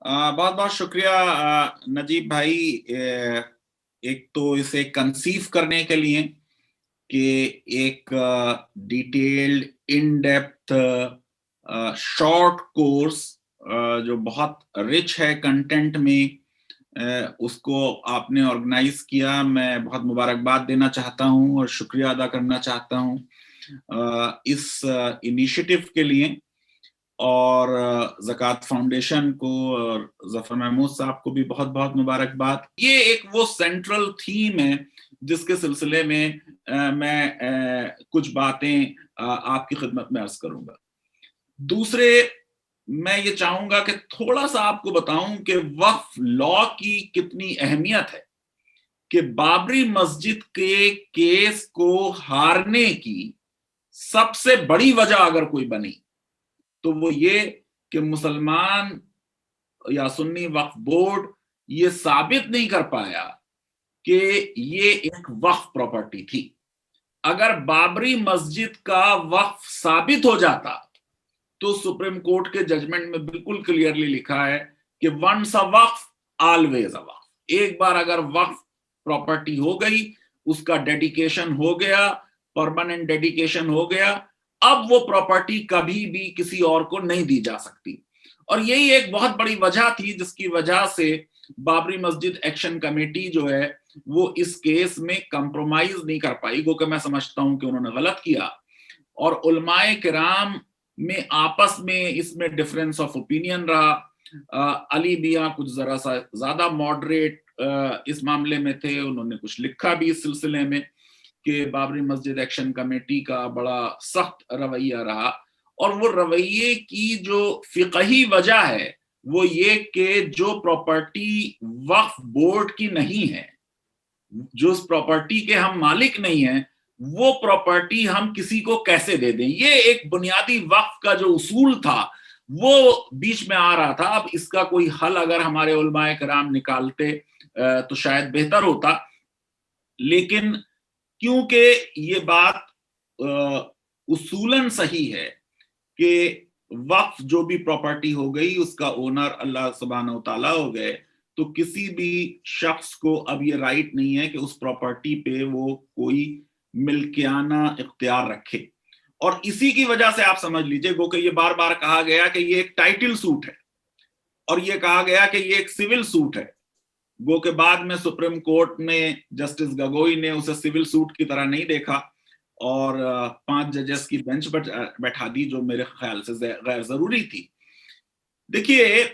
बहुत बहुत शुक्रिया नजीब भाई। एक तो इसे कंसीव करने के लिए कि एक detailed in depth short course जो बहुत रिच है कंटेंट में, उसको आपने ऑर्गेनाइज किया। मैं बहुत मुबारकबाद देना चाहता हूं और शुक्रिया अदा करना चाहता हूं इस इनिशिएटिव के लिए। और ज़कात फाउंडेशन को और जफर महमूद साहब को भी बहुत बहुत मुबारकबाद। ये एक वो सेंट्रल थीम है जिसके सिलसिले में मैं कुछ बातें आपकी खिदमत में अर्ज करूंगा। दूसरे, मैं ये चाहूंगा कि थोड़ा सा आपको बताऊं कि वक्फ लॉ की कितनी अहमियत है, कि बाबरी मस्जिद के केस को हारने की सबसे बड़ी वजह अगर कोई बनी तो वो ये कि मुसलमान या सुन्नी वक्फ बोर्ड ये साबित नहीं कर पाया कि ये एक वक्फ प्रॉपर्टी थी। अगर बाबरी मस्जिद का वक्फ साबित हो जाता तो सुप्रीम कोर्ट के जजमेंट में बिल्कुल क्लियरली लिखा है कि once a Waqf always a वक्फ। एक बार अगर वक्फ प्रॉपर्टी हो गई, उसका डेडिकेशन हो गया, परमानेंट डेडिकेशन हो गया, अब वो प्रॉपर्टी कभी भी किसी और को नहीं दी जा सकती। और यही एक बहुत बड़ी वजह थी जिसकी वजह से बाबरी मस्जिद एक्शन कमेटी जो है वो इस केस में कंप्रोमाइज नहीं कर पाई। गो कि मैं समझता हूं कि उन्होंने गलत किया और उलमाए किराम में आपस में इसमें डिफरेंस ऑफ ओपिनियन रहा। अली मियां कुछ जरा सा ज्यादा मॉडरेट इस मामले में थे, उन्होंने कुछ लिखा भी इस सिलसिले में कि बाबरी मस्जिद एक्शन कमेटी का बड़ा सख्त रवैया रहा। और वो रवैये की जो फिकही वजह है वो ये कि जो प्रॉपर्टी वक्फ बोर्ड की नहीं है, जो उस प्रॉपर्टी के हम मालिक नहीं हैं, वो प्रॉपर्टी हम किसी को कैसे दे दें, ये एक बुनियादी वक्फ का जो उसूल था वो बीच में आ रहा था। अब इसका कोई हल अगर हमारे उलमाए कराम निकालते तो शायद बेहतर होता। लेकिन क्योंकि ये बात उसूलन सही है कि वक्फ जो भी प्रॉपर्टी हो गई उसका ओनर अल्लाह सुब्हानहू व तआला हो गए, तो किसी भी शख्स को अब ये राइट नहीं है कि उस प्रॉपर्टी पे वो कोई मिल्कियाना इख्तियार रखे। और इसी की वजह से आप समझ लीजिए गो कि ये बार बार कहा गया कि ये एक टाइटल सूट है और ये कहा गया कि ये एक सिविल सूट है। गो के बाद में सुप्रीम कोर्ट में जस्टिस गगोई ने उसे सिविल सूट की तरह नहीं देखा और 5 जजेस की बेंच बैठा दी, जो मेरे ख्याल से गैर जरूरी थी। देखिए,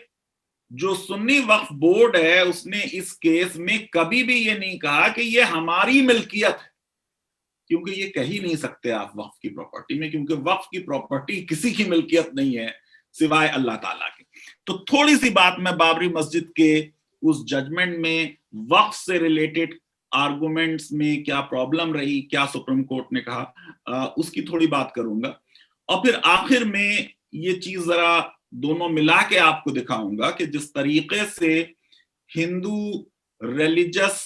जो सुन्नी वक्फ बोर्ड है उसने इस केस में कभी भी ये नहीं कहा कि ये हमारी मिल्कियत है, क्योंकि ये कह ही नहीं सकते आप वक्फ की प्रॉपर्टी में, क्योंकि वक्फ की प्रॉपर्टी किसी की मिल्कियत नहीं है सिवाय अल्लाह ताला के। तो थोड़ी सी बात मैं बाबरी मस्जिद के उस जजमेंट में वक्फ से रिलेटेड आर्गुमेंट्स में क्या प्रॉब्लम रही, क्या सुप्रीम कोर्ट ने कहा, उसकी थोड़ी बात करूंगा। और फिर आखिर में ये चीज जरा दोनों मिला के आपको दिखाऊंगा कि जिस तरीके से हिंदू रिलीजियस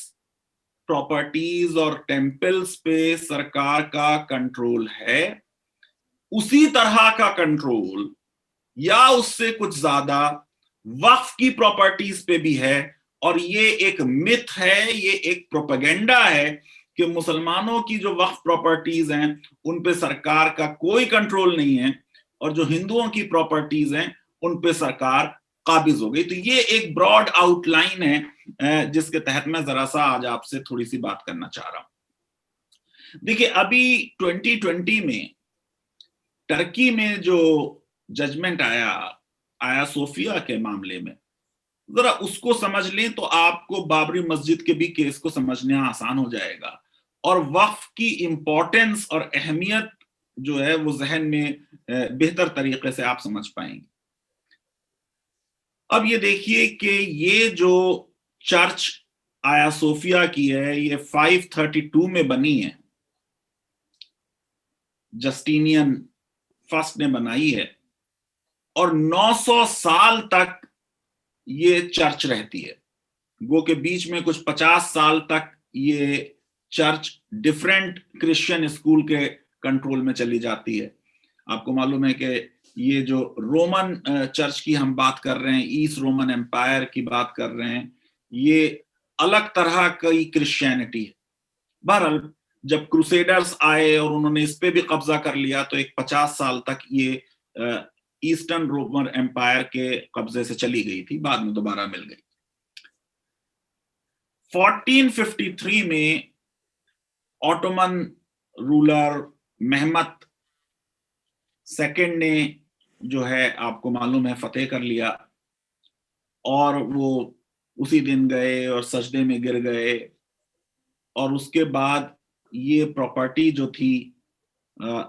प्रॉपर्टीज और टेम्पल्स पे सरकार का कंट्रोल है, उसी तरह का कंट्रोल या उससे कुछ ज्यादा वक्फ की प्रॉपर्टीज पे भी है। और ये एक मिथ है, ये एक प्रोपेगेंडा है कि मुसलमानों की जो वक्फ प्रॉपर्टीज हैं उन पे सरकार का कोई कंट्रोल नहीं है और जो हिंदुओं की प्रॉपर्टीज हैं उन पे सरकार काबिज हो गई। तो ये एक ब्रॉड आउटलाइन है जिसके तहत मैं जरा सा आज आपसे थोड़ी सी बात करना चाह रहा हूं। देखिए, अभी 2020 में टर्की में जो जजमेंट आया सोफिया के मामले में, जरा उसको समझ लें तो आपको बाबरी मस्जिद के भी केस को समझने आसान हो जाएगा और वक्फ की इंपॉर्टेंस और अहमियत जो है वो जहन में बेहतर तरीके से आप समझ पाएंगे। अब ये देखिए कि ये जो चर्च आया सोफिया की है, ये 532 में बनी है, जस्टिनियन फर्स्ट ने बनाई है और 900 साल तक ये चर्च रहती है। गो के बीच में कुछ 50 साल तक ये चर्च डिफरेंट क्रिश्चियन स्कूल के कंट्रोल में चली जाती है। आपको मालूम है कि ये जो रोमन चर्च की हम बात कर रहे हैं, ईस्ट रोमन एम्पायर की बात कर रहे हैं, ये अलग तरह की क्रिश्चियनिटी है। बहरहाल जब क्रूसेडर्स आए और उन्होंने इस पे भी कब्जा कर लिया तो एक 50 साल तक ये ईस्टर्न रोमन एम्पायर के कब्जे से चली गई थी, बाद में दोबारा मिल गई। 1453 में ऑटोमन रूलर मेहमत सेकंड ने जो है आपको मालूम है फतेह कर लिया, और वो उसी दिन गए और सजदे में गिर गए, और उसके बाद ये प्रॉपर्टी जो थी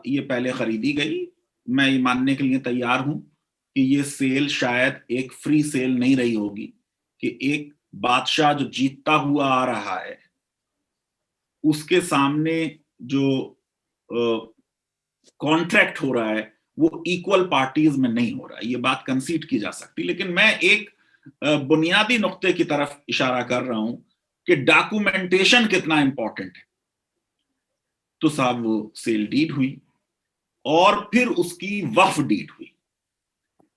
ये पहले खरीदी गई। मैं ये मानने के लिए तैयार हूं कि ये सेल शायद एक फ्री सेल नहीं रही होगी, कि एक बादशाह जो जीतता हुआ आ रहा है उसके सामने जो कॉन्ट्रैक्ट हो रहा है वो इक्वल पार्टीज में नहीं हो रहा है। ये बात कंसीड की जा सकती, लेकिन मैं एक बुनियादी नुक्ते की तरफ इशारा कर रहा हूं कि डॉक्यूमेंटेशन कितना इंपॉर्टेंट है। तो साहब वो सेल डीड हुई और फिर उसकी वक्फ डीड हुई।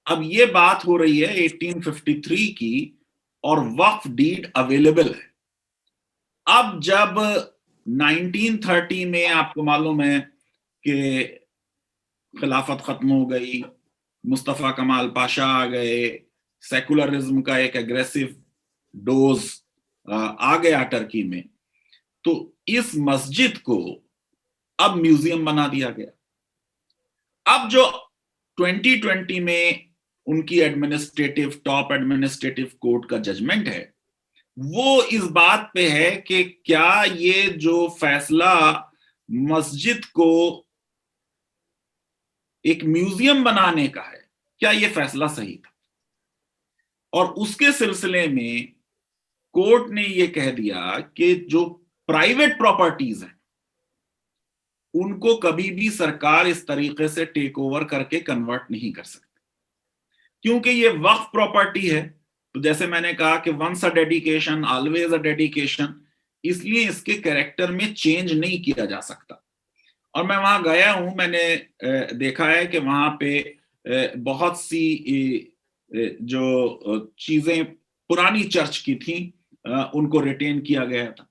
अब ये बात हो रही है 1853 की, और वक्फ डीड अवेलेबल है। अब जब 1930 में आपको मालूम है कि खिलाफत खत्म हो गई, मुस्तफा कमाल पाशा आ गए, सेकुलरिज्म का एक एग्रेसिव डोज आ गया टर्की में, तो इस मस्जिद को अब म्यूजियम बना दिया गया। अब जो 2020 में उनकी टॉप एडमिनिस्ट्रेटिव कोर्ट का जजमेंट है वो इस बात पे है कि क्या ये जो फैसला मस्जिद को एक म्यूजियम बनाने का है, क्या ये फैसला सही था। और उसके सिलसिले में कोर्ट ने ये कह दिया कि जो प्राइवेट प्रॉपर्टीज हैं उनको कभी भी सरकार इस तरीके से टेक ओवर करके कन्वर्ट नहीं कर सकती, क्योंकि ये वक्फ प्रॉपर्टी है। तो जैसे मैंने कहा कि once a dedication always a dedication, इसलिए इसके कैरेक्टर में चेंज नहीं किया जा सकता। और मैं वहां गया हूं, मैंने देखा है कि वहां पे बहुत सी जो चीजें पुरानी चर्च की थी उनको रिटेन किया गया था।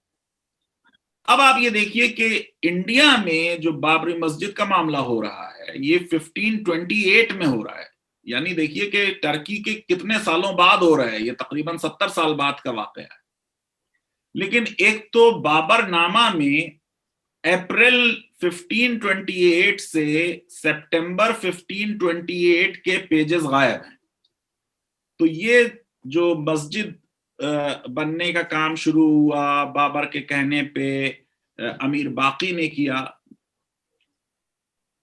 अब आप ये देखिए कि इंडिया में जो बाबरी मस्जिद का मामला हो रहा है ये 1528 में हो रहा है, यानी देखिए कि टर्की के कितने सालों बाद हो रहा है, ये तकरीबन 70 साल बाद का वाकया है। लेकिन एक तो बाबरनामा में अप्रैल 1528 से सितंबर 1528 के पेजेस गायब हैं। तो ये जो मस्जिद बनने का काम शुरू हुआ बाबर के कहने पे अमीर बाकी ने किया,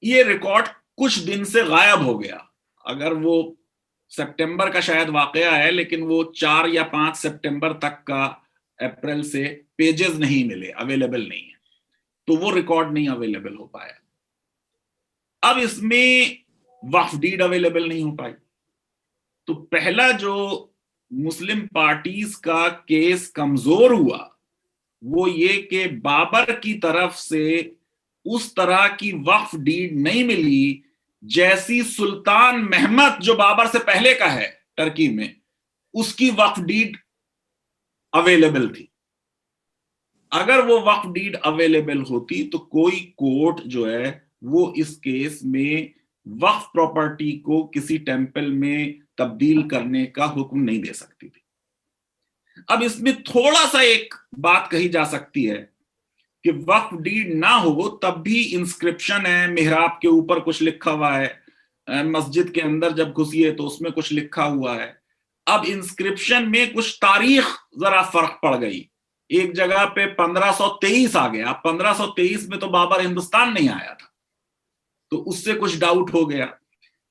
ये रिकॉर्ड कुछ दिन से गायब हो गया। अगर वो सितंबर का शायद वाकया है, लेकिन वो 4 या 5 सितंबर तक का अप्रैल से पेजेस नहीं मिले, अवेलेबल नहीं है, तो वो रिकॉर्ड नहीं अवेलेबल हो पाया। अब इसमें वक्फ डीड अवेलेबल नहीं हो पाई। तो पहला जो मुस्लिम पार्टीज का केस कमजोर हुआ वो ये कि बाबर की तरफ से उस तरह की वक्फ डीड नहीं मिली जैसी सुल्तान महमद जो बाबर से पहले का है टर्की में, उसकी वक्फ डीड अवेलेबल थी। अगर वो वक्फ डीड अवेलेबल होती तो कोई कोर्ट जो है वो इस केस में वक्फ प्रॉपर्टी को किसी टेंपल में तब्दील करने का हुक्म नहीं दे सकती थी। अब इसमें थोड़ा सा एक बात कही जा सकती है कि वक्फ डीड ना हो तब भी इंस्क्रिप्शन है, मिहराब के ऊपर कुछ लिखा हुआ है, मस्जिद के अंदर जब घुसिए तो उसमें कुछ लिखा हुआ है। अब इंस्क्रिप्शन में कुछ तारीख जरा फर्क पड़ गई, एक जगह पे 1523 आ गया। 1523 में तो बाबर हिंदुस्तान नहीं आया था, तो उससे कुछ डाउट हो गया।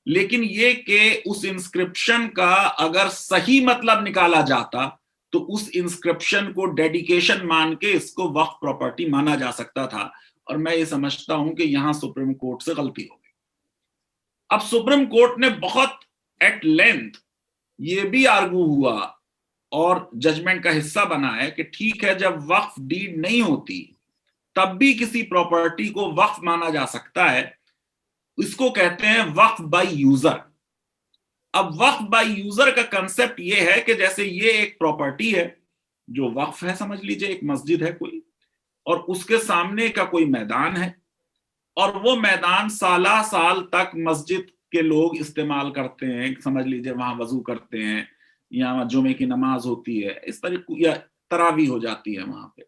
लेकिन ये कि उस इंस्क्रिप्शन का अगर सही मतलब निकाला जाता तो उस इंस्क्रिप्शन को डेडिकेशन मान के इसको वक्फ प्रॉपर्टी माना जा सकता था। और मैं ये समझता हूं कि यहां सुप्रीम कोर्ट से गलती हो गई। अब सुप्रीम कोर्ट ने बहुत एट लेंथ ये भी आर्गू हुआ और जजमेंट का हिस्सा बना है कि ठीक है, जब वक्फ डीड नहीं होती तब भी किसी प्रॉपर्टी को वक्फ माना जा सकता है। इसको कहते हैं वक्फ बाय यूजर। अब वक्फ बाय यूजर का कंसेप्ट ये है कि जैसे ये एक प्रॉपर्टी है जो वक्फ है, समझ लीजिए एक मस्जिद है कोई, और उसके सामने का कोई मैदान है, और वो मैदान साला साल तक मस्जिद के लोग इस्तेमाल करते हैं, समझ लीजिए वहां वजू करते हैं या वहां जुमे की नमाज होती है, इस तरीके या तरावी हो जाती है वहां पे।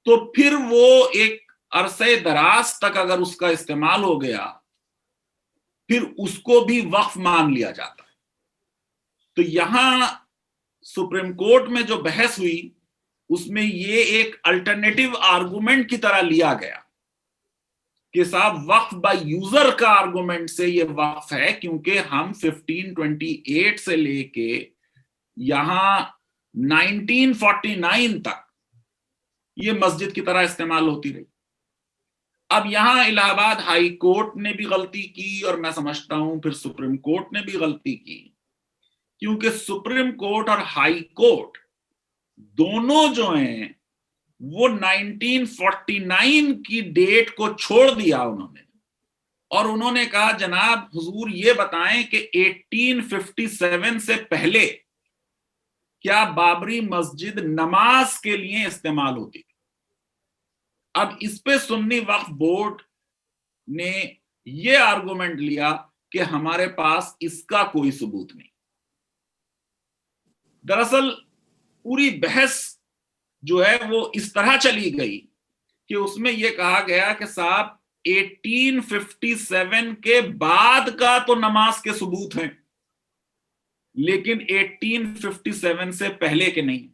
तो फिर वो एक अरसे दराज तक अगर उसका इस्तेमाल हो गया, फिर उसको भी वक्फ मान लिया जाता है। तो यहां सुप्रीम कोर्ट में जो बहस हुई उसमें ये एक अल्टरनेटिव आर्गुमेंट की तरह लिया गया कि साहब वक्फ बाय यूजर का आर्गुमेंट से ये वक्फ है, क्योंकि हम 1528 से लेके यहां 1949 तक ये मस्जिद की तरह इस्तेमाल होती रही। अब यहां इलाहाबाद हाई कोर्ट ने भी गलती की और मैं समझता हूं फिर सुप्रीम कोर्ट ने भी गलती की, क्योंकि सुप्रीम कोर्ट और हाई कोर्ट दोनों जो हैं वो 1949 की डेट को छोड़ दिया उन्होंने, और उन्होंने कहा जनाब हुजूर ये बताएं कि 1857 से पहले क्या बाबरी मस्जिद नमाज के लिए इस्तेमाल होती थी। अब इस पे सुन्नी वक्फ बोर्ड ने ये आर्गुमेंट लिया कि हमारे पास इसका कोई सबूत नहीं। दरअसल पूरी बहस जो है वो इस तरह चली गई कि उसमें यह कहा गया कि साहब 1857 के बाद का तो नमाज के सबूत हैं, लेकिन 1857 से पहले के नहीं।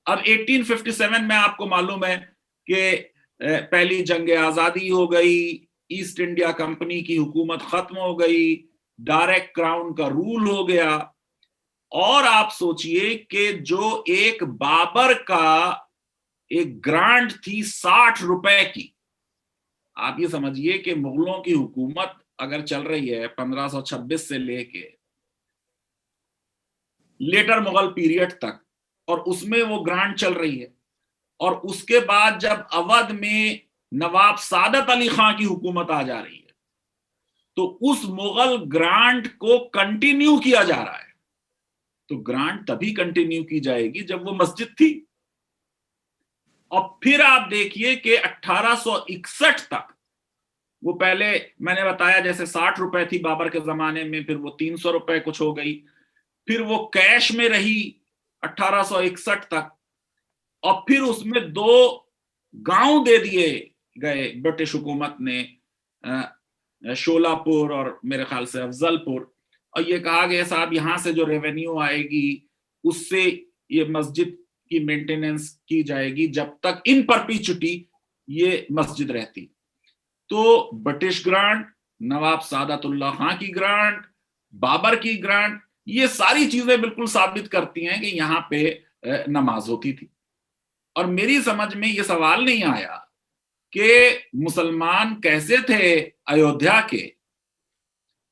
अब 1857 में आपको मालूम है कि पहली जंग आजादी हो गई, ईस्ट इंडिया कंपनी की हुकूमत खत्म हो गई, डायरेक्ट क्राउन का रूल हो गया, और आप सोचिए कि जो एक बाबर का एक ग्रांट थी 60 रुपए की, आप ये समझिए कि मुगलों की हुकूमत अगर चल रही है 1526 से लेके लेटर मुगल पीरियड तक, और उसमें वो ग्रांट चल रही है, और उसके बाद जब अवध में नवाब सादत अली खां की हुकूमत आ जा रही है, तो उस मुगल ग्रांट को कंटिन्यू किया जा रहा है। तो ग्रांट तभी कंटिन्यू की जाएगी जब वो मस्जिद थी। और फिर आप देखिए कि 1861 तक वो, पहले मैंने बताया जैसे 60 रुपए थी बाबर के जमाने में, फिर वो 300 रुपए कुछ हो गई, फिर वो कैश में रही 1861 तक, और फिर उसमें 2 गांव दे दिए गए ब्रिटिश हुकूमत ने, शोलापुर और मेरे ख्याल से अफजलपुर, और ये कहा गया साहब यहां से जो रेवेन्यू आएगी उससे ये मस्जिद की मेंटेनेंस की जाएगी जब तक इन परपीचुटी ये मस्जिद रहती। तो ब्रिटिश ग्रांट, नवाब सादतुल्लाह खां की ग्रांट, बाबर की ग्रांट, ये सारी चीजें बिल्कुल साबित करती हैं कि यहाँ पे नमाज होती थी। और मेरी समझ में ये सवाल नहीं आया कि मुसलमान कैसे थे अयोध्या के,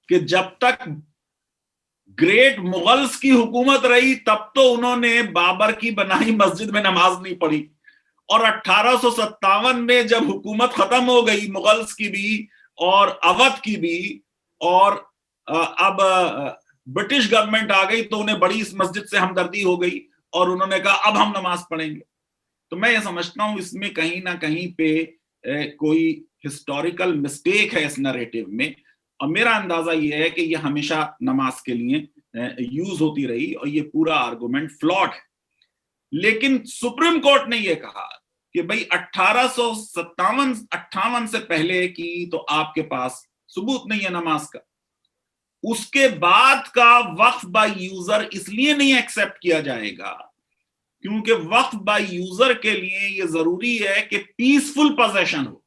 कि जब तक ग्रेट मुगल्स की हुकूमत रही तब तो उन्होंने बाबर की बनाई मस्जिद में नमाज नहीं पढ़ी, और 1857 में जब हुकूमत खत्म हो गई मुगल्स की भी और अवध की भी, और अब ब्रिटिश गवर्नमेंट आ गई, तो उन्हें बड़ी इस मस्जिद से हमदर्दी हो गई और उन्होंने कहा अब हम नमाज पढ़ेंगे। तो मैं ये समझता हूं इसमें कहीं ना कहीं पे कोई हिस्टोरिकल मिस्टेक है इस नरेटिव में, और मेरा अंदाजा ये है कि ये हमेशा नमाज के लिए यूज होती रही और ये पूरा आर्गुमेंट फ्लॉड है। लेकिन सुप्रीम कोर्ट ने ये कहा कि भाई 1857-58 से पहले की तो आपके पास सबूत नहीं है नमाज का, उसके बाद का वक्फ बाय यूजर इसलिए नहीं एक्सेप्ट किया जाएगा क्योंकि वक्फ बाय यूजर के लिए ये जरूरी है कि पीसफुल पोजेशन हो।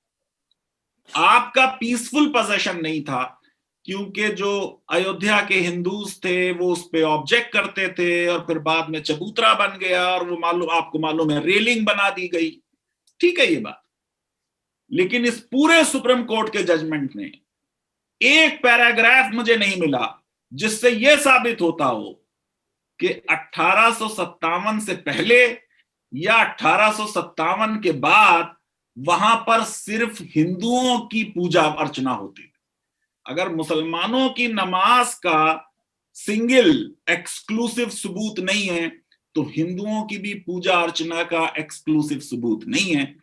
आपका पीसफुल पोजेशन नहीं था, क्योंकि जो अयोध्या के हिंदूज थे वो उस पे ऑब्जेक्ट करते थे, और फिर बाद में चबूतरा बन गया और वो आपको मालूम है रेलिंग बना दी गई। ठीक है ये बात, लेकिन इस पूरे सुप्रीम कोर्ट के जजमेंट में एक पैराग्राफ मुझे नहीं मिला जिससे यह साबित होता हो कि 1857 से पहले या 1857 के बाद वहां पर सिर्फ हिंदुओं की पूजा अर्चना होती थी। अगर मुसलमानों की नमाज का सिंगल एक्सक्लूसिव सबूत नहीं है तो हिंदुओं की भी पूजा अर्चना का एक्सक्लूसिव सबूत नहीं है।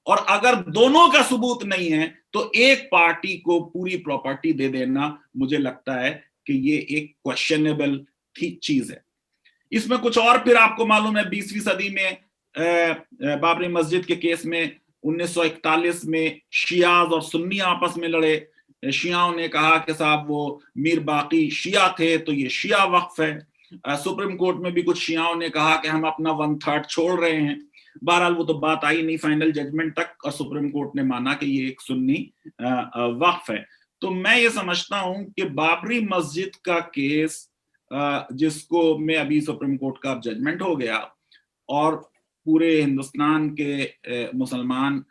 और अगर दोनों का सबूत नहीं है तो एक पार्टी को पूरी प्रॉपर्टी दे देना मुझे लगता है कि ये एक क्वेश्चनेबल चीज है। इसमें कुछ और फिर आपको मालूम है 20वीं सदी में बाबरी मस्जिद के केस में 1941 में शियाज और सुन्नी आपस में लड़े। शियाओं ने कहा कि साहब वो मीर बाकी शिया थे तो ये शिया वक्फ है। सुप्रीम कोर्ट में भी कुछ शियाओं ने कहा कि हम अपना 1/3 छोड़ रहे हैं। बहरहाल वो तो बात आई नहीं फाइनल जजमेंट तक और सुप्रीम कोर्ट ने माना कि ये एक सुन्नी वक्फ है। तो मैं ये समझता हूं कि बाबरी मस्जिद का केस जिसको में अभी सुप्रीम कोर्ट का जजमेंट हो गया और पूरे हिंदुस्तान के मुसलमान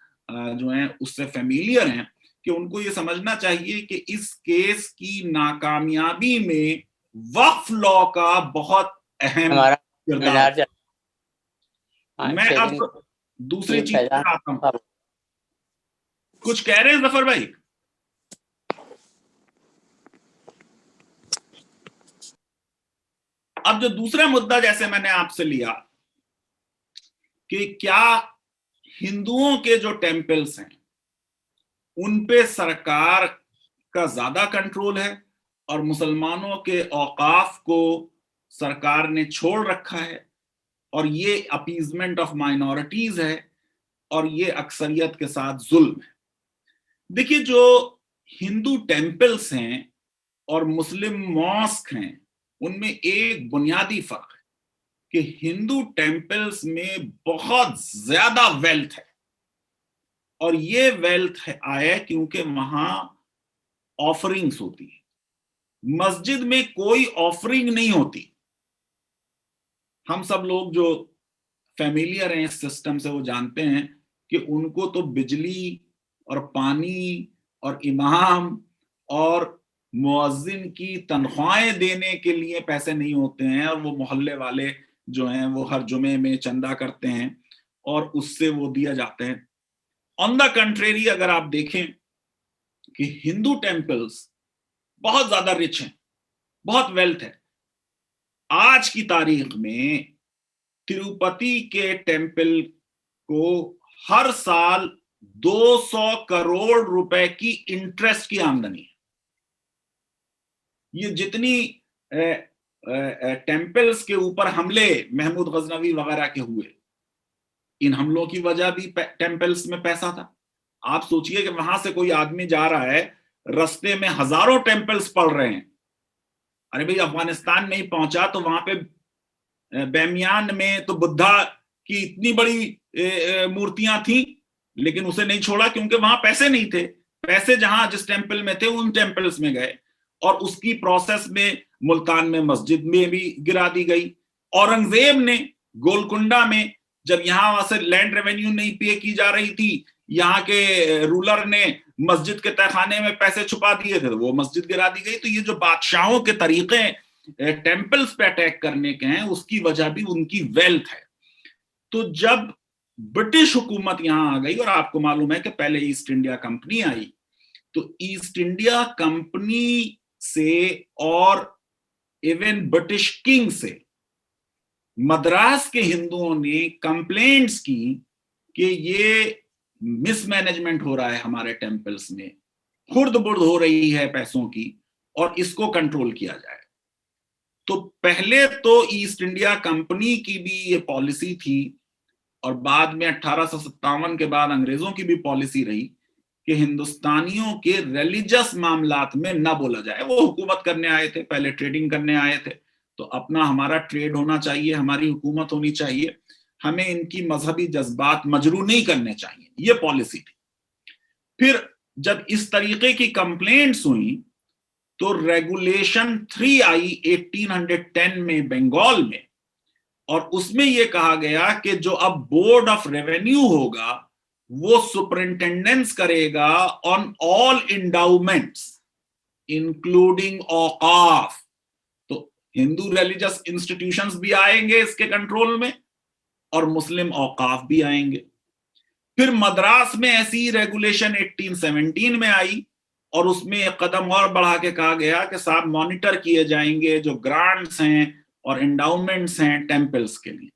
जो हैं उससे फैमिलियर हैं कि उनको ये समझना चाहिए कि इस केस की नाकामयाबी में वक्फ लॉ का बहुत अहम किरदार है। मैं अब दूसरी चीज पर आता हूं। कुछ कह रहे हैं जफर भाई? अब जो दूसरा मुद्दा जैसे मैंने आपसे लिया कि क्या हिंदुओं के जो टेम्पल्स हैं उन पे सरकार का ज्यादा कंट्रोल है और मुसलमानों के औकाफ को सरकार ने छोड़ रखा है और ये अपीजमेंट ऑफ माइनॉरिटीज है और ये अक्सरियत के साथ जुल्म है। देखिए, जो हिंदू टेम्पल्स हैं और मुस्लिम मॉस्क हैं उनमें एक बुनियादी फर्क है कि हिंदू टेम्पल्स में बहुत ज्यादा वेल्थ है और ये वेल्थ आया क्योंकि वहां ऑफरिंग्स होती है। मस्जिद में कोई ऑफरिंग नहीं होती। हम सब लोग जो फैमिलियर हैं इस सिस्टम से वो जानते हैं कि उनको तो बिजली और पानी और इमाम और मुअज्जिन की तनख्वाहें देने के लिए पैसे नहीं होते हैं और वो मोहल्ले वाले जो हैं वो हर जुमे में चंदा करते हैं और उससे वो दिया जाते हैं। ऑन द कंट्रेरी अगर आप देखें कि हिंदू टेम्पल्स बहुत ज्यादा रिच हैं, बहुत वेल्थ है। आज की तारीख में तिरुपति के टेम्पल को हर साल 200 करोड़ रुपए की इंटरेस्ट की आमदनी है। ये जितनी टेम्पल्स के ऊपर हमले महमूद गजनवी वगैरह के हुए, इन हमलों की वजह भी टेम्पल्स में पैसा था। आप सोचिए कि वहां से कोई आदमी जा रहा है, रास्ते में हजारों टेम्पल्स पड़ रहे हैं। अरे भाई, अफगानिस्तान नहीं पहुंचा तो वहां पे बैमियान में तो बुद्धा की इतनी बड़ी मूर्तियां थी, लेकिन उसे नहीं छोड़ा क्योंकि वहां पैसे नहीं थे। पैसे जहां जिस टेम्पल में थे उन टेम्पल्स में गए और उसकी प्रोसेस में मुल्तान में मस्जिद में भी गिरा दी गई। औरंगजेब ने गोलकुंडा में जब यहाँ वहां से लैंड रेवेन्यू नहीं पे की जा रही थी, यहाँ के रूलर ने मस्जिद के तहखाने में पैसे छुपा दिए थे तो वो मस्जिद गिरा दी गई। तो ये जो बादशाहों के तरीके टेम्पल्स पे अटैक करने के हैं उसकी वजह भी उनकी वेल्थ है। तो जब ब्रिटिश हुकूमत यहां आ गई और आपको मालूम है कि पहले ईस्ट इंडिया कंपनी आई, तो ईस्ट इंडिया कंपनी से और इवन ब्रिटिश किंग से मद्रास के हिंदुओं ने कंप्लेंट्स की कि ये मिसमैनेजमेंट हो रहा है हमारे टेम्पल्स में, खुर्द-बुर्द हो रही है पैसों की और इसको कंट्रोल किया जाए। तो पहले तो ईस्ट इंडिया कंपनी की भी ये पॉलिसी थी और बाद में 1857 के बाद अंग्रेजों की भी पॉलिसी रही कि हिंदुस्तानियों के रिलीजियस मामलात में ना बोला जाए। वो हुकूमत करने आए थे, पहले ट्रेडिंग करने आए थे, तो अपना हमारा ट्रेड होना चाहिए, हमारी हुकूमत होनी चाहिए, हमें इनकी मजहबी जज्बात मजरू नहीं करने चाहिए, ये पॉलिसी थी। फिर जब इस तरीके की कंप्लेंट्स हुई तो रेगुलेशन 3 आई 1810 में बंगाल में, और उसमें यह कहा गया कि जो अब बोर्ड ऑफ रेवेन्यू होगा वो सुपरिंटेंडेंस करेगा ऑन ऑल इंडाउमेंट्स इंक्लूडिंग औकाफ। तो हिंदू रिलीजियस इंस्टीट्यूशंस भी आएंगे इसके कंट्रोल में और मुस्लिम औकाफ भी आएंगे। फिर मद्रास में ऐसी रेगुलेशन 1817 में आई और उसमें एक कदम और बढ़ा के कहा गया कि साहब मॉनिटर किए जाएंगे जो ग्रांट्स हैं और एंडाउमेंट्स हैं टेम्पल्स के लिए।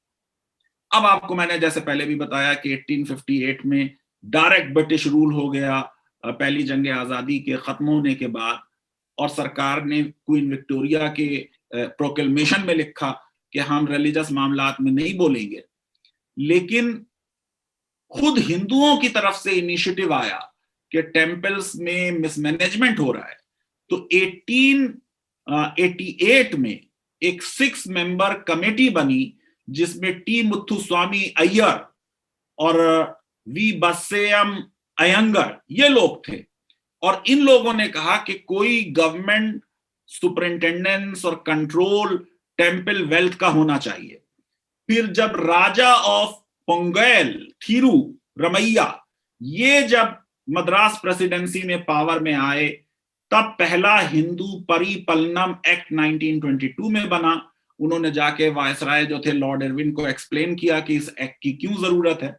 अब आपको मैंने जैसे पहले भी बताया कि 1858 में डायरेक्ट ब्रिटिश रूल हो गया पहली जंग आजादी के खत्म होने के बाद, और सरकार ने क्वीन विक्टोरिया के प्रोक्लेमेशन में लिखा कि हम रिलीजियस मामलात में नहीं बोलेंगे। लेकिन खुद हिंदुओं की तरफ से इनिशिएटिव आया कि टेम्पल्स में मिसमैनेजमेंट हो रहा है, तो 1888 में एक 6 मेंबर कमेटी बनी जिसमें टी मुथुस्वामी अय्यर और वी बसैयम अयंगर ये लोग थे। और इन लोगों ने कहा कि कोई गवर्नमेंट सुपरिंटेंडेंस और कंट्रोल टेम्पल वेल्थ का होना चाहिए। फिर जब राजा ऑफ पोंगैल थिरु रमैया ये जब मद्रास प्रेसिडेंसी में पावर में आए, तब पहला हिंदू परिपलनम एक्ट 1922 में बना। उन्होंने जाके वायसराय जो थे लॉर्ड इरविन को एक्सप्लेन किया कि इस एक्ट की क्यों जरूरत है।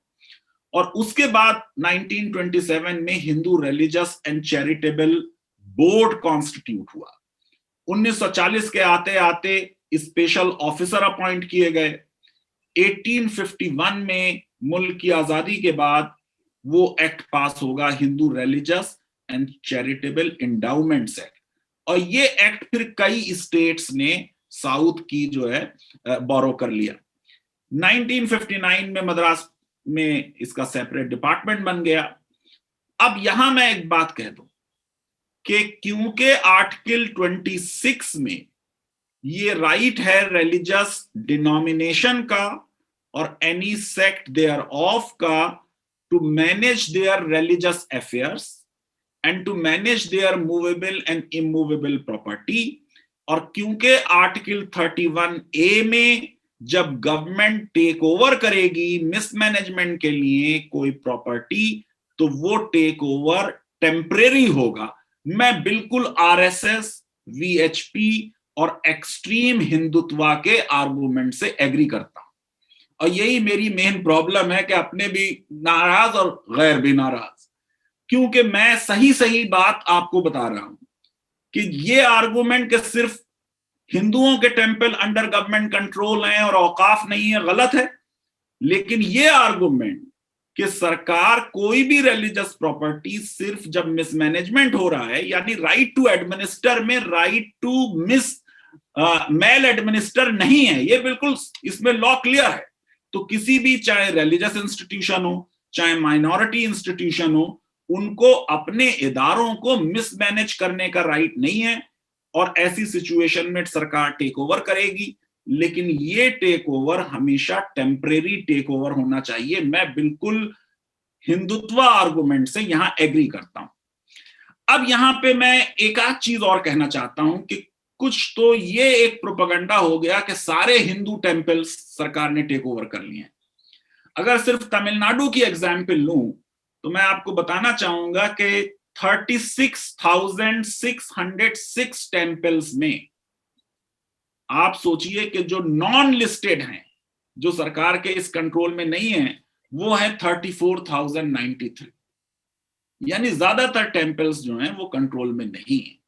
और उसके बाद 1927 में Hindu religious and charitable board constitute हुआ। 1940 के आते आते स्पेशल ऑफिसर अपॉइंट किए गए। 1851 में मुल्क की आजादी के बाद वो एक्ट पास होगा, Hindu religious and charitable endowments act. और ये एक्ट फिर कई स्टेट्स ने साउथ की जो है बोरो कर लिया। 1959 में मद्रास में इसका सेपरेट डिपार्टमेंट बन गया। अब यहां मैं एक बात कह दूं कि क्योंकि आर्टिकल 26 में ये राइट है रिलीजियस डिनोमिनेशन का और एनी सेक्ट देयर ऑफ का to manage their religious affairs and to manage their movable and immovable property, और क्योंकि आर्टिकल 31A में जब गवर्नमेंट टेक ओवर करेगी मिसमैनेजमेंट के लिए कोई प्रॉपर्टी, तो वो टेक ओवर टेम्परेरी होगा। मैं बिल्कुल आरएसएस, वीएचपी और एक्सट्रीम हिंदुत्व के आर्गुमेंट से एग्री करता हूं, और यही मेरी मेन प्रॉब्लम है कि अपने भी नाराज और गैर भी नाराज, क्योंकि मैं सही सही बात आपको बता रहा हूं कि ये आर्गुमेंट के सिर्फ हिंदुओं के टेम्पल अंडर गवर्नमेंट कंट्रोल हैं और औकाफ नहीं है, गलत है। लेकिन ये आर्गुमेंट कि सरकार कोई भी रिलीजियस प्रॉपर्टी सिर्फ जब मिसमैनेजमेंट हो रहा है, यानी राइट टू एडमिनिस्टर में राइट टू मेल एडमिनिस्टर नहीं है, ये बिल्कुल इसमें लॉ क्लियर है। तो किसी भी चाहे रिलीजियस इंस्टीट्यूशन हो चाहे माइनॉरिटी इंस्टीट्यूशन हो, उनको अपने इदारों को मिसमैनेज करने का राइट नहीं है, और ऐसी सिचुएशन में सरकार टेक ओवर करेगी। लेकिन ये टेक ओवर हमेशा टेम्परेरी टेक ओवर होना चाहिए। मैं बिल्कुल हिंदुत्व आर्गुमेंट से यहां एग्री करता हूं। अब यहां पे मैं एक आध चीज और कहना चाहता हूं कि कुछ तो ये एक प्रोपेगेंडा हो गया कि सारे हिंदू टेम्पल्स सरकार ने टेक ओवर कर लिए हैं। अगर सिर्फ तमिलनाडु की एग्जाम्पल लूं तो मैं आपको बताना चाहूंगा कि 36,606 टेम्पल्स में आप सोचिए कि जो नॉन लिस्टेड हैं, जो सरकार के इस कंट्रोल में नहीं है, वो है 34,093। यानी ज्यादातर टेम्पल्स जो हैं वो कंट्रोल में नहीं है।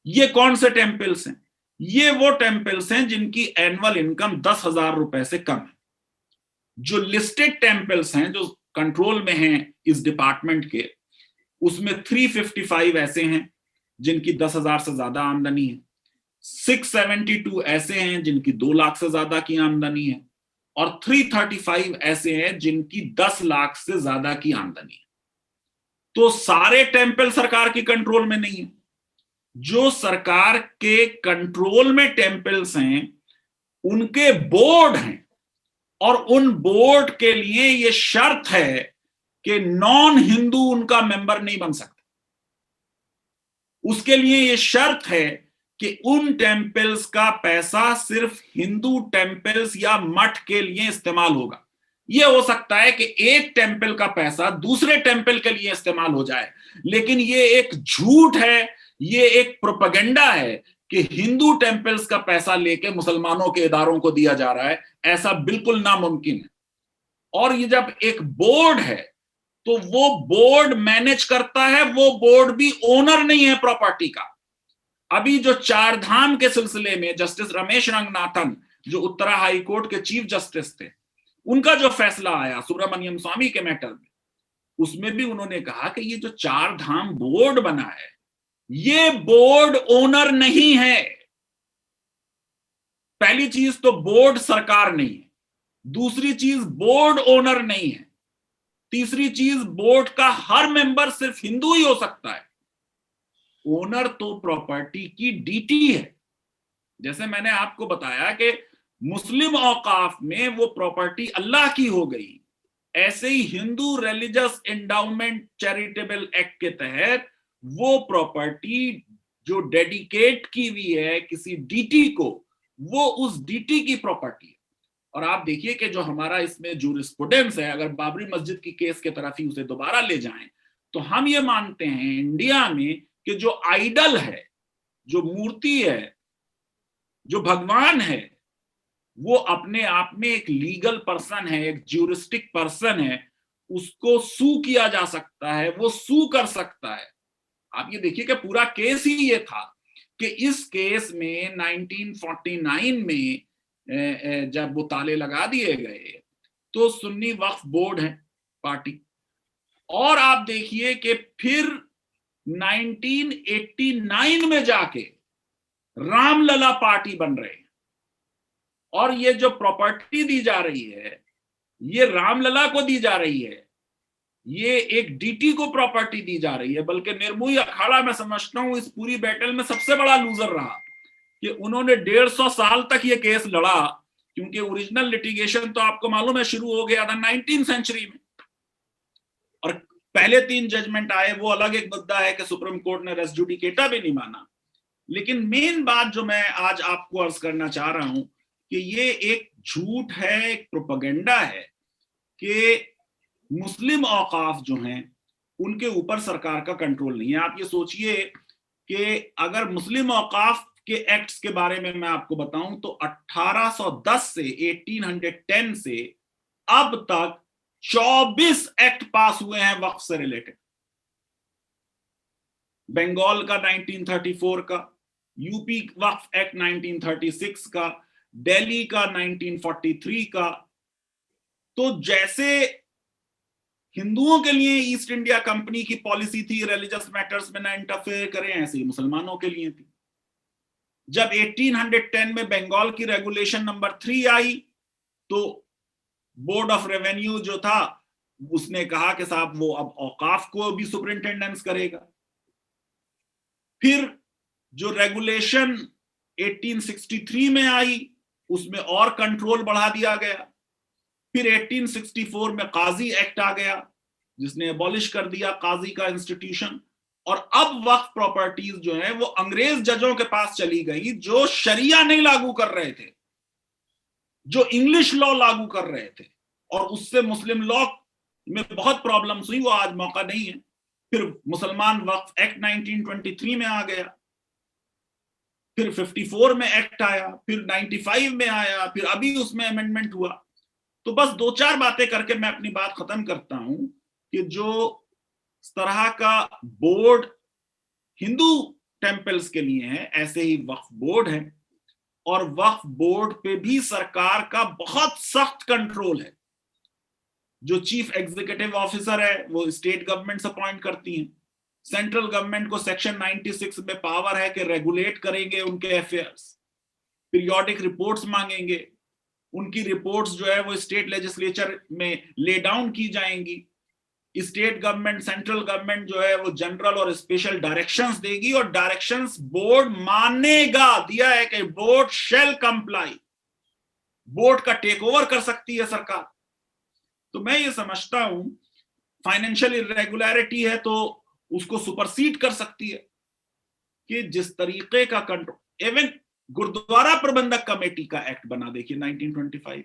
ये कौन से टेम्पल्स हैं? ये वो टेम्पल्स हैं जिनकी एनुअल इनकम 10,000 रुपए से कम है। जो लिस्टेड टेम्पल्स हैं जो कंट्रोल में हैं इस डिपार्टमेंट के, उसमें 355 ऐसे हैं जिनकी 10,000 से ज्यादा आमदनी है, 672 ऐसे हैं जिनकी 2 लाख से ज्यादा की आमदनी है, और 335 ऐसे हैं जिनकी 10 लाख से ज्यादा की आमदनी है। तो सारे टेम्पल सरकार की कंट्रोल में नहीं है। जो सरकार के कंट्रोल में टेम्पल्स हैं उनके बोर्ड हैं, और उन बोर्ड के लिए यह शर्त है कि नॉन हिंदू उनका मेंबर नहीं बन सकता। उसके लिए यह शर्त है कि उन टेम्पल्स का पैसा सिर्फ हिंदू टेम्पल्स या मठ के लिए इस्तेमाल होगा। यह हो सकता है कि एक टेम्पल का पैसा दूसरे टेम्पल के लिए इस्तेमाल हो जाए, लेकिन यह एक झूठ है, यह एक प्रोपेगेंडा है कि हिंदू टेम्पल्स का पैसा लेके मुसलमानों के इदारों को दिया जा रहा है। ऐसा बिल्कुल नामुमकिन है। और ये जब एक बोर्ड है तो वो बोर्ड मैनेज करता है, वो बोर्ड भी ओनर नहीं है प्रॉपर्टी का। अभी जो चार धाम के सिलसिले में जस्टिस रमेश रंगनाथन, जो उत्तरा हाई कोर्ट के चीफ जस्टिस थे, उनका जो फैसला आया सुब्रमण्यम स्वामी के मैटर में, उसमें भी उन्होंने कहा कि ये जो चार धाम बोर्ड बना है, ये बोर्ड ओनर नहीं है। पहली चीज तो बोर्ड सरकार नहीं है, दूसरी चीज बोर्ड ओनर नहीं है, तीसरी चीज बोर्ड का हर मेंबर सिर्फ हिंदू ही हो सकता है। ओनर तो प्रॉपर्टी की डीटी है। जैसे मैंने आपको बताया कि मुस्लिम औकाफ में वो प्रॉपर्टी अल्लाह की हो गई, ऐसे ही Hindu religious endowment charitable act के तहत वो प्रॉपर्टी जो डेडिकेट की हुई है किसी डीटी को, वो उस डीटी की प्रॉपर्टी है। और आप देखिए कि जो हमारा इसमें जूरिस्प्रूडेंस है, अगर बाबरी मस्जिद की केस के तरफ ही उसे दोबारा ले जाएं, तो हम ये मानते हैं इंडिया में कि जो आइडल है, जो मूर्ति है, जो भगवान है, वो अपने आप में एक लीगल पर्सन है, एक ज्यूरिस्टिक पर्सन है, उसको सू किया जा सकता है, वो सू कर सकता है। आप ये देखिए कि पूरा केस ही ये था कि इस केस में 1949 में जब वो ताले लगा दिए गए, तो सुन्नी वक्फ बोर्ड है पार्टी, और आप देखिए कि फिर 1989 में जाके रामलला पार्टी बन रहे हैं, और ये जो प्रॉपर्टी दी जा रही है, ये रामलला को दी जा रही है, ये एक डीटी को प्रॉपर्टी दी जा रही है। बल्कि निर्मोही अखाड़ा मैं समझता हूं इस पूरी बैटल में सबसे बड़ा लूजर रहा कि उन्होंने 150 साल तक ये केस लड़ा, क्योंकि ओरिजिनल लिटिगेशन तो आपको मालूम है शुरू हो गया था 19वीं सेंचुरी में, और पहले 3 जजमेंट आए, वो अलग एक मुद्दा है कि सुप्रीम कोर्ट ने रेस जुडिकेटा भी नहीं माना। लेकिन मेन बात जो मैं आज आपको अर्ज करना चाह रहा हूं कि ये एक झूठ है, एक प्रोपेगेंडा है कि मुस्लिम औकाफ जो हैं उनके ऊपर सरकार का कंट्रोल नहीं है। आप ये सोचिए कि अगर मुस्लिम औकाफ के एक्ट्स के बारे में मैं आपको बताऊं तो 1810 से 1810 से अब तक 24 एक्ट पास हुए हैं वक्फ से रिलेटेड। बंगाल का 1934 का, यूपी वक्फ एक्ट 1936 का, दिल्ली का 1943 का। तो जैसे हिंदुओं के लिए ईस्ट इंडिया कंपनी की पॉलिसी थी रिलीजियस मैटर्स में ना इंटरफेयर करें, ऐसे ही मुसलमानों के लिए थी। जब 1810 में बंगाल की रेगुलेशन नंबर 3 आई, तो बोर्ड ऑफ रेवेन्यू जो था उसने कहा कि साहब वो अब औकाफ को भी सुपरिंटेंडेंस करेगा। फिर जो रेगुलेशन 1863 में आई, उसमें और कंट्रोल बढ़ा दिया गया। फिर 1864 में काजी एक्ट आ गया जिसने एबॉलिश कर दिया काजी का इंस्टीट्यूशन, और अब वक्फ प्रॉपर्टीज जो है वो अंग्रेज जजों के पास चली गई, जो शरिया नहीं लागू कर रहे थे, जो इंग्लिश लॉ लागू कर रहे थे, और उससे मुस्लिम लॉ में बहुत प्रॉब्लम्स हुई, वो आज मौका नहीं है। फिर मुसलमान वक्फ एक्ट 1923 में आ गया, फिर 54 में एक्ट आया, फिर 95 में आया, फिर अभी उसमें अमेंडमेंट हुआ। तो बस 2-4 बातें करके मैं अपनी बात खत्म करता हूं कि जो इस तरह का बोर्ड हिंदू टेंपल्स के लिए है, ऐसे ही वक्फ बोर्ड है, और वक्फ बोर्ड पे भी सरकार का बहुत सख्त कंट्रोल है। जो चीफ एग्जीक्यूटिव ऑफिसर है वो स्टेट गवर्नमेंट अपॉइंट करती हैं। सेंट्रल गवर्नमेंट को सेक्शन 96 में पावर है कि रेगुलेट करेंगे उनके अफेयर्स, पीरियोडिक रिपोर्ट्स मांगेंगे, उनकी रिपोर्ट्स जो है वो स्टेट लेजिस्लेचर में ले डाउन की जाएंगी। स्टेट गवर्नमेंट, सेंट्रल गवर्नमेंट जो है वो जनरल और स्पेशल डायरेक्शंस देगी, और डायरेक्शंस बोर्ड मानेगा। दिया है कि बोर्ड शैल कंप्लाई, बोर्ड का टेक ओवर कर सकती है सरकार। तो मैं ये समझता हूं फाइनेंशियल इरेगुलरिटी है तो उसको सुपरसीड कर सकती है कि जिस तरीके का कंट्रोल, इवन गुरुद्वारा प्रबंधक कमेटी का एक्ट बना, देखिए 1925,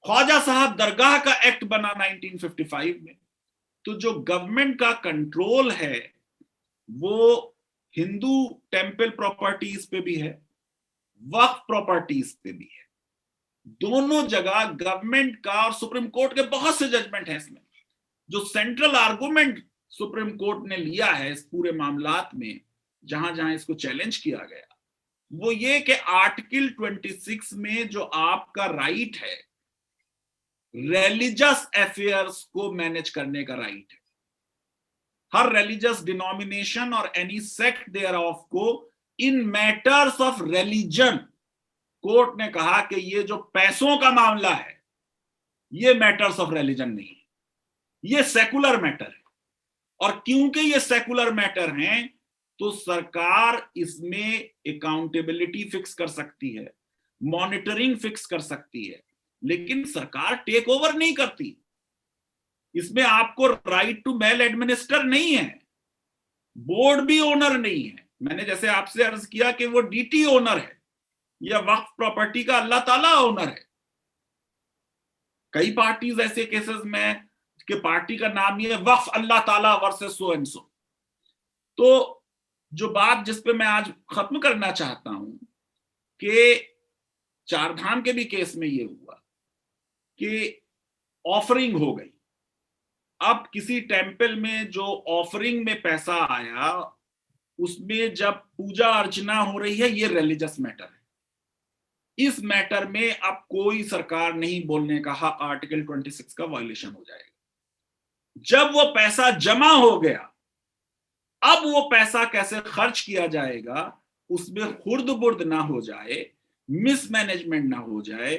ख्वाजा साहब दरगाह का एक्ट बना 1955 में। तो जो गवर्नमेंट का कंट्रोल है वो हिंदू टेंपल प्रॉपर्टीज पे भी है, वक्फ प्रॉपर्टीज पे भी है। दोनों जगह गवर्नमेंट का और सुप्रीम कोर्ट के बहुत से जजमेंट हैं इसमें। जो सेंट्रल आर्गुमेंट सुप्रीम कोर्ट ने लिया है इस पूरे मामलात में, जहां जहां इसको चैलेंज किया गया, वो ये कि आर्टिकल 26 में जो आपका राइट है रिलीजियस अफेयर्स को मैनेज करने का राइट है, हर रिलीजियस डिनोमिनेशन और एनी सेक्ट देयर ऑफ को इन मैटर्स ऑफ रिलीजन, कोर्ट ने कहा कि ये जो पैसों का मामला है ये मैटर्स ऑफ रिलीजन नहीं है, ये सेकुलर मैटर है। और क्योंकि ये सेकुलर मैटर हैं तो सरकार इसमें अकाउंटेबिलिटी फिक्स कर सकती है, मॉनिटरिंग फिक्स कर सकती है, लेकिन सरकार टेक ओवर नहीं करती। इसमें आपको राइट टू मेल एडमिनिस्टर नहीं है, बोर्ड भी ओनर नहीं है। मैंने जैसे आपसे अर्ज किया कि वो डीटी ओनर है या वक्फ प्रॉपर्टी का अल्लाह ताला ओनर है। कई पार्टीज ऐसे केसेस में कि पार्टी का नाम ये वक्फ अल्लाह ताला वर्सेस सो एंड सो। तो जो बात जिस पे मैं आज खत्म करना चाहता हूं कि चारधाम के भी केस में ये हुआ कि ऑफरिंग हो गई। अब किसी टेम्पल में जो ऑफरिंग में पैसा आया उसमें जब पूजा अर्चना हो रही है, ये रिलीजियस मैटर है। इस मैटर में अब कोई सरकार नहीं बोलने का हक, आर्टिकल 26 का वायलेशन हो जाएगा। जब वो पैसा जमा हो गया, अब वो पैसा कैसे खर्च किया जाएगा उसमें खुर्द बुर्द ना हो जाए, मिसमैनेजमेंट ना हो जाए,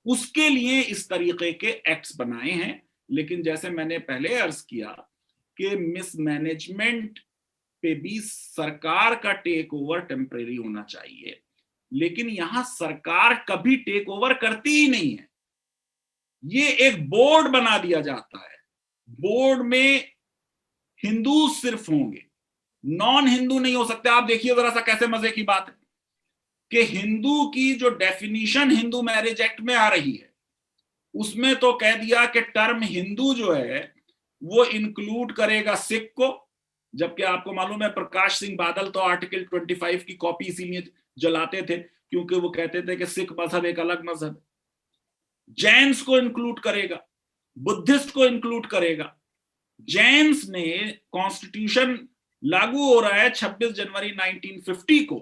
उसके लिए इस तरीके के एक्ट्स बनाए हैं। लेकिन जैसे मैंने पहले अर्ज किया कि मिसमैनेजमेंट पे भी सरकार का टेक ओवर टेम्परेरी होना चाहिए, लेकिन यहां सरकार कभी टेक ओवर करती ही नहीं है। ये एक बोर्ड बना दिया जाता है, बोर्ड में हिंदू सिर्फ होंगे, नॉन हिंदू नहीं हो सकते। आप देखिए जरा सा कैसे मजे की बात है कि हिंदू की जो डेफिनेशन हिंदू मैरिज एक्ट में आ रही है उसमें तो कह दिया कि टर्म हिंदू जो है वो इंक्लूड करेगा सिख को, जबकि आपको मालूम है प्रकाश सिंह बादल तो आर्टिकल 25 की कॉपी इसीलिए जलाते थे क्योंकि वो कहते थे कि सिख मजहब एक अलग मजहब। जैन्स को इंक्लूड करेगा, बुद्धिस्ट को इंक्लूड करेगा। जैन्स ने कॉन्स्टिट्यूशन लागू हो रहा है 26 जनवरी 1950 को,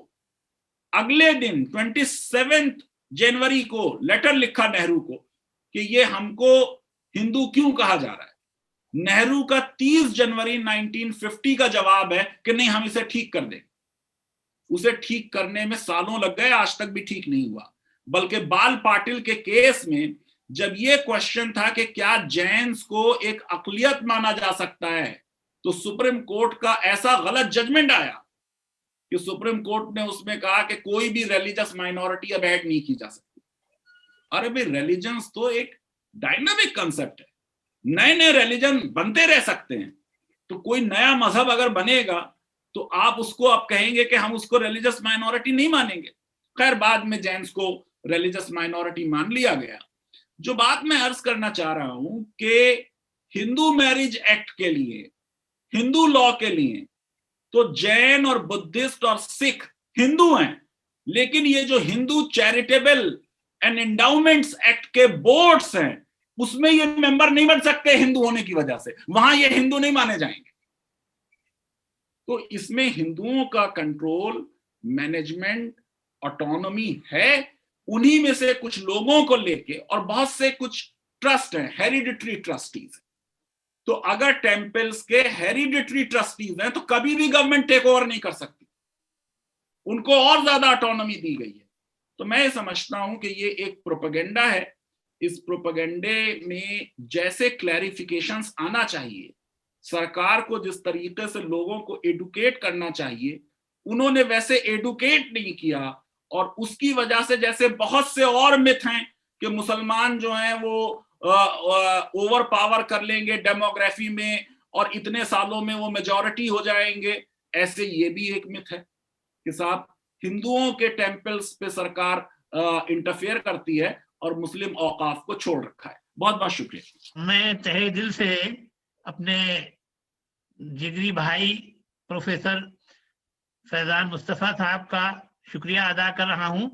अगले दिन 27 जनवरी को लेटर लिखा नेहरू को कि ये हमको हिंदू क्यों कहा जा रहा है। नेहरू का 30 जनवरी 1950 का जवाब है कि नहीं हम इसे ठीक कर देंगे। उसे ठीक करने में सालों लग गए, आज तक भी ठीक नहीं हुआ। बल्कि बाल पाटिल के केस में जब ये क्वेश्चन था कि क्या जैन्स को एक अकलियत माना जा सकता है, तो सुप्रीम कोर्ट का ऐसा गलत जजमेंट आया कि सुप्रीम कोर्ट ने उसमें कहा कि कोई भी रिलीजियस माइनॉरिटी अब ऐड नहीं की जा सकती। अरे भाई, रिलीजन्स तो एक डायनामिक कंसेप्ट है, नए नए रिलीजन बनते रह सकते हैं। तो कोई नया मजहब अगर बनेगा तो आप उसको अब कहेंगे कि हम उसको रिलीजियस माइनॉरिटी नहीं मानेंगे। खैर, बाद में जैन्स को रिलीजियस माइनॉरिटी मान लिया गया। जो बात मैं अर्ज करना चाह रहा हूं कि हिंदू मैरिज एक्ट के लिए, हिंदू लॉ के लिए तो जैन और बुद्धिस्ट और सिख हिंदू हैं, लेकिन ये जो Hindu charitable and endowments act के बोर्ड्स हैं उसमें ये मेंबर नहीं बन सकते हिंदू होने की वजह से, वहां ये हिंदू नहीं माने जाएंगे। तो इसमें हिंदुओं का कंट्रोल, मैनेजमेंट, ऑटोनॉमी है उन्हीं में से कुछ लोगों को लेके, और बहुत से कुछ ट्रस्ट हैं, हेरिडिटरी ट्रस्टीज। तो अगर टेम्पल्स के हेरिडिटरी ट्रस्टीज हैं तो कभी भी गवर्नमेंट टेक ओवर नहीं कर सकती, उनको और ज्यादा ऑटोनॉमी दी गई है। तो मैं समझता हूं कि ये एक प्रोपेगेंडा है। इस प्रोपेगेंडे में जैसे क्लैरिफिकेशंस आना चाहिए, सरकार को जिस तरीके से लोगों को एडुकेट करना चाहिए उन्होंने वैसे एडुकेट नहीं किया, और उसकी वजह से जैसे बहुत से और मिथ हैं कि मुसलमान जो हैं वो ओवर पावर कर लेंगे डेमोग्राफी में और इतने सालों में वो मेजॉरिटी हो जाएंगे, ऐसे ये भी एक मिथ है कि साहब हिंदुओं के टेम्पल्स पे सरकार इंटरफेयर करती है और मुस्लिम औकाफ को छोड़ रखा है। बहुत बहुत शुक्रिया। मैं तहे दिल से अपने जिगरी भाई प्रोफेसर फैजान मुस्तफा साहब का शुक्रिया अदा कर रहा हूं